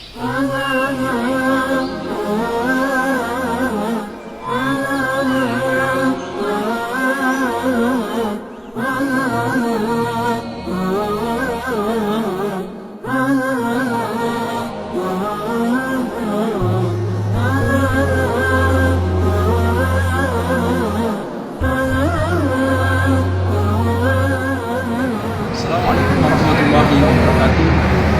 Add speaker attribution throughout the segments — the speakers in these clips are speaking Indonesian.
Speaker 1: Assalamualaikum warahmatullahi wabarakatuh.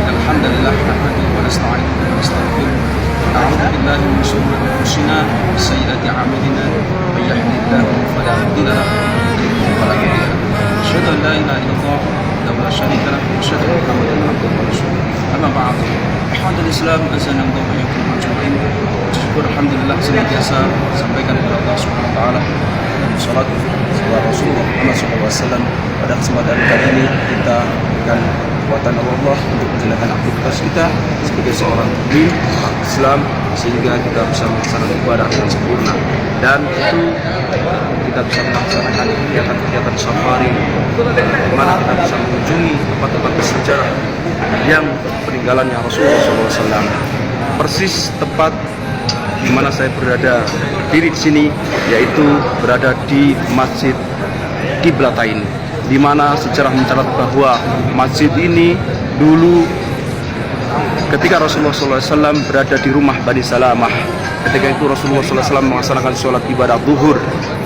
Speaker 1: Alhamdulillah nahmaduhu wa nasta'inuhu wa nastaghfiruh. A'udzu billahi min shururi anfusina wa sayyiati a'malina. May yahdihillahu fala mudilla lahu wa may yudlil fala hadiya lahu. Asyhadu an la ilaha illallah wahdahu la syarika lahu wa asyhadu anna Muhammadan abduhu wa rasuluh. Amma ba'd. Ikhwatul Islam, azza wa jalla ajma'in. Syukur alhamdulillah senantiasa sampaikan kepada Allah Subhanahu wa taala. Salat kepada Rasulullah Muhammad SAW. Pada kesempatan kali ini kita berikan kekuatan Allah untuk menjalankan aktivitas kita sebagai seorang mukmin Islam, sehingga kita bisa melaksanakan ibadah dengan sempurna, dan itu kita bisa melaksanakan kegiatan-kegiatan safari, di mana kita bisa mengunjungi tempat-tempat bersejarah yang peninggalannya Rasulullah SAW. Persis tempat di mana saya berada berdiri di sini, yaitu berada di Masjid Qiblatain, di mana sejarah mencatat bahwa masjid ini dulu ketika Rasulullah SAW berada di rumah Bani Salamah. Ketika itu Rasulullah SAW melaksanakan sholat ibadah zuhur,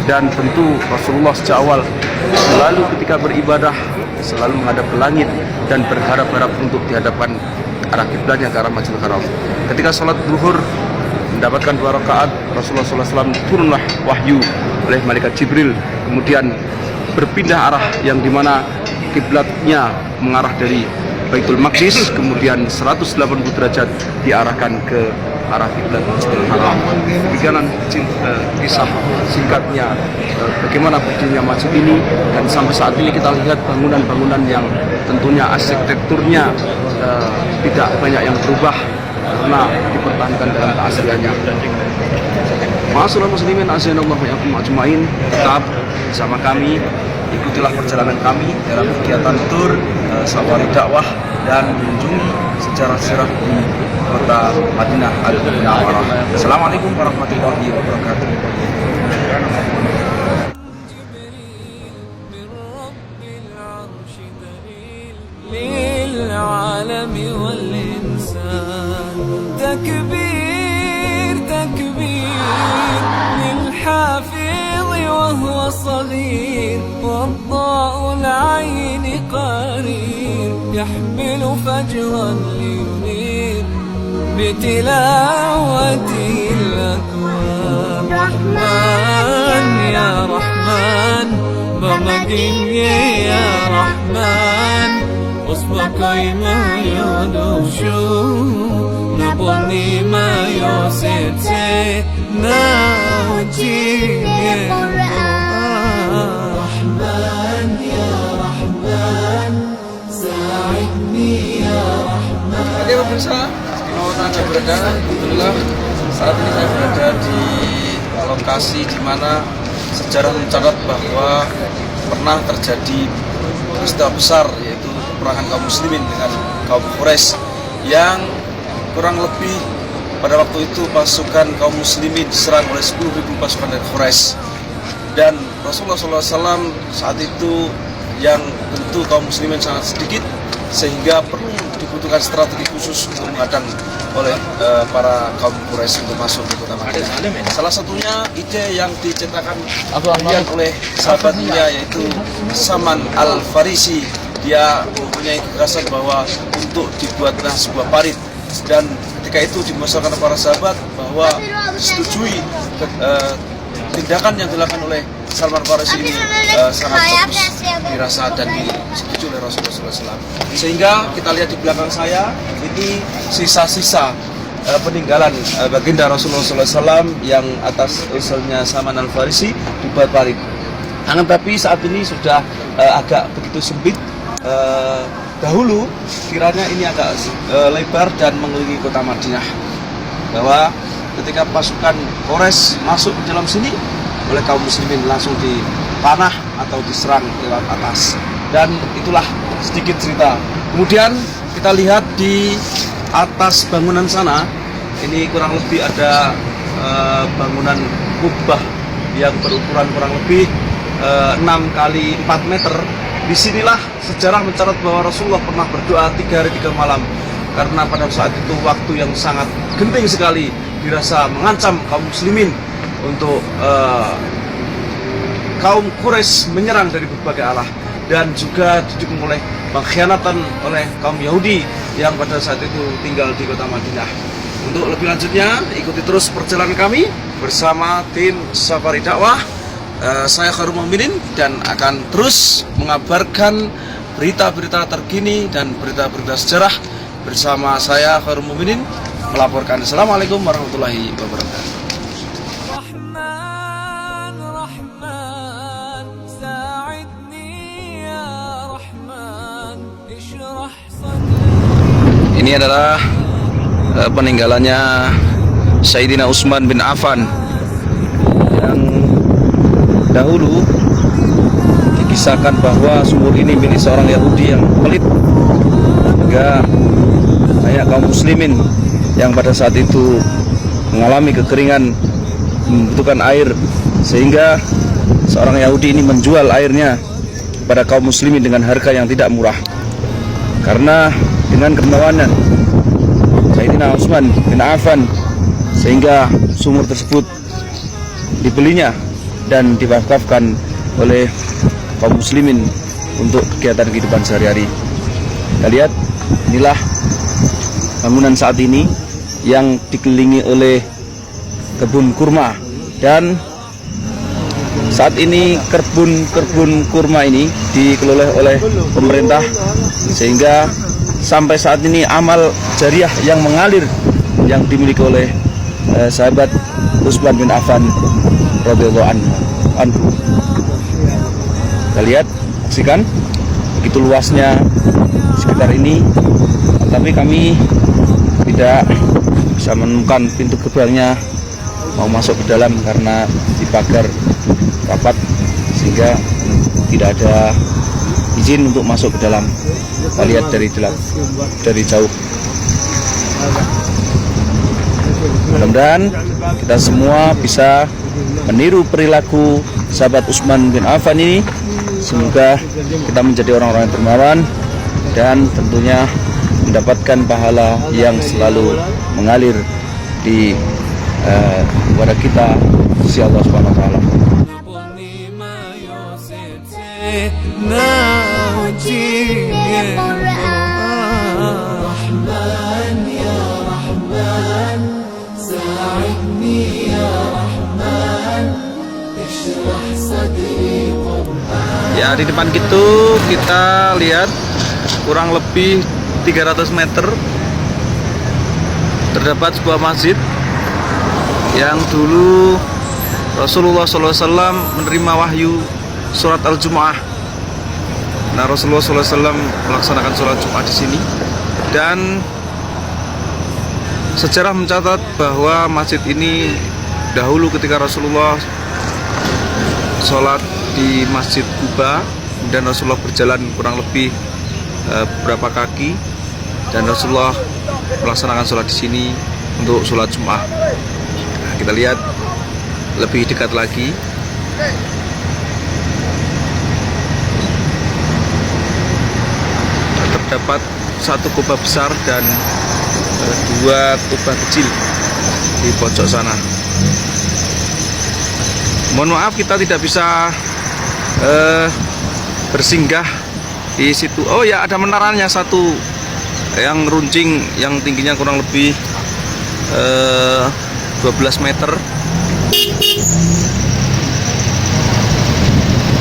Speaker 1: dan tentu Rasulullah sejak awal selalu ketika beribadah selalu menghadap ke langit dan berharap-harap untuk dihadapkan arah kiblatnya ke arah Masjidil Haram. Ketika sholat zuhur mendapatkan 2 rakaat, Rasulullah SAW turunlah wahyu oleh malaikat Jibril, kemudian berpindah arah yang dimana kiblatnya mengarah dari Baitul Maqdis, kemudian 180 derajat diarahkan ke arah kiblat Masjidil Haram. Demikian kisah singkatnya bagaimana berdirinya masjid ini, dan sampai saat ini kita lihat bangunan-bangunan yang tentunya arsitekturnya tidak banyak yang berubah karena dipertahankan dalam keasliannya. Ma'asyiral muslimin azanallahu wa iyyakum ajmain, tetap bersama kami, ikutilah perjalanan kami dalam kegiatan tur safari dakwah dan mengunjungi sejarah-sejarah di kota Madinah Al-Munawwarah. Assalamualaikum warahmatullahi wabarakatuh.
Speaker 2: للعالم والإنسان تكبير تكبير للحافظ وهو صغير، والضاء العين قرير يحمل فجرا لينير بتلاوته الأكوان. رحمن يا رحمن بمجيني يا رحمن أصبحي ما يدوشو نبني ما يوسيت ناوتي رحمن يا رحمن ساعدني يا رحمن.
Speaker 1: Oke pemirsa, Anda berada, alhamdulillah saat ini saya berada di lokasi di mana sejarah mencatat bahwa pernah terjadi peristiwa besar, yaitu peperangan kaum muslimin dengan kaum Quraisy, yang kurang lebih pada waktu itu pasukan kaum muslimin diserang oleh 10.000 pasukan dari Quraisy, dan Rasulullah SAW saat itu yang tentu kaum muslimin sangat sedikit, sehingga perlu dibutuhkan strategi khusus untuk menghadang oleh para kaum Quraisy untuk masuk ke kota Madinah. Salah satunya ide yang dicetakkan oleh sahabatnya, yaitu Salman Al-Farisi. Dia mempunyai gagasan bahwa untuk dibuatlah sebuah parit, dan ketika itu dimasalkan para sahabat bahwa disetujui tindakan yang dilakukan oleh Salman Farisi ini sangat bagus dirasa dan disetujui oleh Rasulullah SAW. Sehingga kita lihat di belakang saya ini sisa-sisa peninggalan baginda Rasulullah SAW yang atas usulnya Salman Al-Farisi dibuat parit. Namun tapi saat ini sudah agak begitu sempit. Dahulu kiranya ini agak lebar dan mengelilingi kota Madinah, bahwa ketika pasukan Quraisy masuk ke dalam sini oleh kaum muslimin langsung dipanah atau diserang lewat atas, dan itulah sedikit cerita. Kemudian kita lihat di atas bangunan sana ini kurang lebih ada bangunan kubah yang berukuran kurang lebih 6 kali 4 meter. Disinilah sejarah mencatat bahwa Rasulullah pernah berdoa 3 hari 3 malam, karena pada saat itu waktu yang sangat genting sekali, dirasa mengancam kaum muslimin untuk kaum Quraisy menyerang dari berbagai arah, dan juga didukung oleh pengkhianatan oleh kaum Yahudi yang pada saat itu tinggal di kota Madinah. Untuk lebih lanjutnya, ikuti terus perjalanan kami bersama tim Safari Dakwah. Saya Khairul Mukminin dan akan terus mengabarkan berita-berita terkini dan berita-berita sejarah bersama saya Khairul Mukminin melaporkan. Assalamualaikum warahmatullahi wabarakatuh. Ini adalah peninggalannya Sayyidina Utsman bin Affan yang dahulu dikisahkan bahwa sumur ini milik seorang Yahudi yang pelit, hingga banyak kaum muslimin yang pada saat itu mengalami kekeringan, membutuhkan air, sehingga seorang Yahudi ini menjual airnya pada kaum muslimin dengan harga yang tidak murah. Karena dengan kemauannya Sayyidina Utsman bin Affan, sehingga sumur tersebut dibelinya dan diwakafkan oleh kaum muslimin untuk kegiatan kehidupan sehari-hari. Kita lihat, inilah bangunan saat ini yang dikelilingi oleh kebun kurma, dan saat ini kebun kurma ini dikelola oleh pemerintah, sehingga sampai saat ini amal jariah yang mengalir yang dimiliki oleh sahabat Utsman bin Affan radhiyallahu anhu. Kita lihat, saksikan begitu luasnya sekitar ini, tapi kami tidak bisa menemukan pintu gerbangnya mau masuk ke dalam karena dipagar rapat, sehingga tidak ada izin untuk masuk ke dalam. Kita lihat dari jauh. Mudah-mudahan kita semua bisa meniru perilaku sahabat Utsman bin Affan ini. Semoga kita menjadi orang-orang yang dermawan dan tentunya mendapatkan pahala yang selalu mengalir di kepada kita sisi Allah Subhanahu wa taala. Ya, di depan kita lihat kurang lebih 300 meter terdapat sebuah masjid yang dulu Rasulullah SAW menerima wahyu surat Al-Jumu'ah. Nah, Rasulullah SAW melaksanakan sholat Jumat di sini, dan sejarah mencatat bahwa masjid ini dahulu ketika Rasulullah sholat di Masjid Quba, dan Rasulullah berjalan kurang lebih beberapa kaki, dan Rasulullah melaksanakan sholat di sini untuk sholat Jumat. Nah, kita lihat lebih dekat lagi. Terdapat satu kubah besar dan dua kubah kecil di pojok sana. Mohon maaf kita tidak bisa bersinggah di situ. Oh ya, ada menaranya satu yang runcing, yang tingginya kurang lebih 12 meter.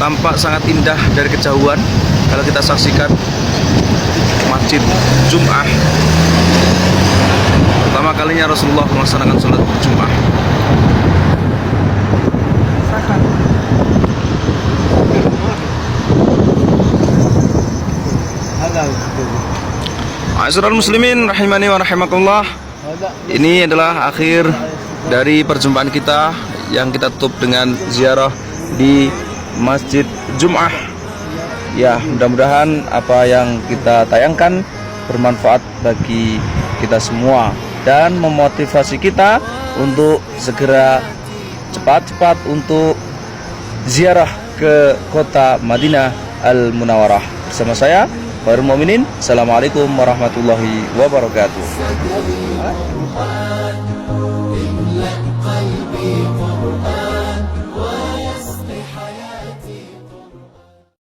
Speaker 1: Tampak sangat indah dari kejauhan kalau kita saksikan Masjid Jum'ah. Pertama kalinya Rasulullah melaksanakan sholat Jum'ah. Ma'asyiral muslimin rahimani wa rahimakumullah. Ini adalah akhir dari perjumpaan kita yang kita tutup dengan ziarah di Masjid Jum'ah. Ya, mudah-mudahan apa yang kita tayangkan bermanfaat bagi
Speaker 3: kita semua dan memotivasi kita untuk segera cepat-cepat untuk ziarah ke kota Madinah Al-Munawwarah. Bersama saya, Khairul Mukminin. Assalamualaikum warahmatullahi wabarakatuh.